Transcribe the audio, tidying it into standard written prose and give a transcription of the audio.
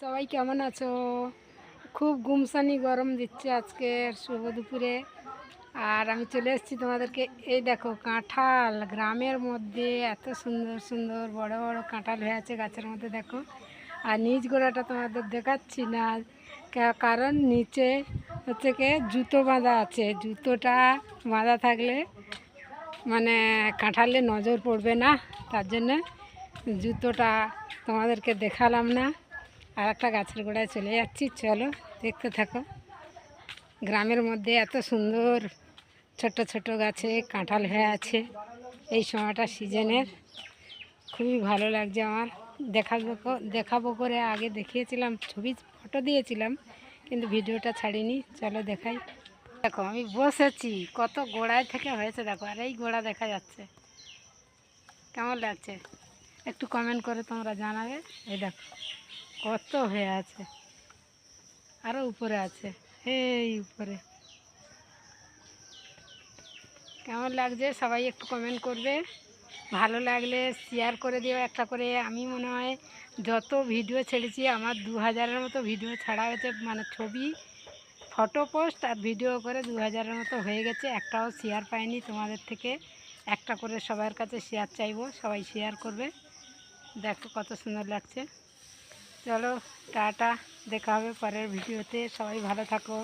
সবাই কেমন আছো? খুব গুমসানি গরম দিচ্ছে আজকের শুভ দুপুরে। আর আমি চলে এসেছি তোমাদেরকে, এই দেখো কাঁঠাল। গ্রামের মধ্যে এত সুন্দর সুন্দর বড় বড় কাঁঠাল হয়ে আছে গাছের মধ্যে, দেখো। আর নিচ গোড়াটা তোমাদের দেখাচ্ছি না, কারণ নিচে হচ্ছে কি জুতো বাঁধা আছে। জুতোটা বাঁধা থাকলে মানে কাঁঠালে নজর পড়বে না, তার জন্যে জুতোটা তোমাদেরকে দেখালাম না। আর একটা গাছের গোড়ায় চলে যাচ্ছি, চলো দেখতে থাকো। গ্রামের মধ্যে এত সুন্দর ছোট ছোট গাছে কাঁঠাল হয়ে আছে এই সময়টা সিজনের। খুবই ভালো লাগছে আমার। দেখাবো করে আগে দেখিয়েছিলাম, ছবি ফটো দিয়েছিলাম, কিন্তু ভিডিওটা ছাড়িনি। চলো দেখাই। দেখো আমি বসেছি, কত গোড়ায় থেকে হয়েছে দেখো। আর এই গোড়া দেখা যাচ্ছে, কেমন লাগছে একটু কমেন্ট করে তোমরা জানাবে। এই দেখো কত হয়ে আছে, আরও উপরে আছে, এই উপরে। কেমন লাগছে সবাই একটু কমেন্ট করবে। ভালো লাগলে শেয়ার করে দিও একটা করে। আমি মনে হয় যত ভিডিও ছেড়েছি, আমার 2000-এর মতো ভিডিও ছাড়া হয়েছে, মানে ছবি, ফটো পোস্ট আর ভিডিও করে 2000-এর মতো হয়ে গেছে। একটাও শেয়ার পাইনি তোমাদের থেকে। একটা করে সবার কাছে শেয়ার চাইবো, সবাই শেয়ার করবে। দেখো কত সুন্দর লাগছে। চলো টাটা, দেখা হবে পরের ভিডিওতে। সবাই ভালো থাকো।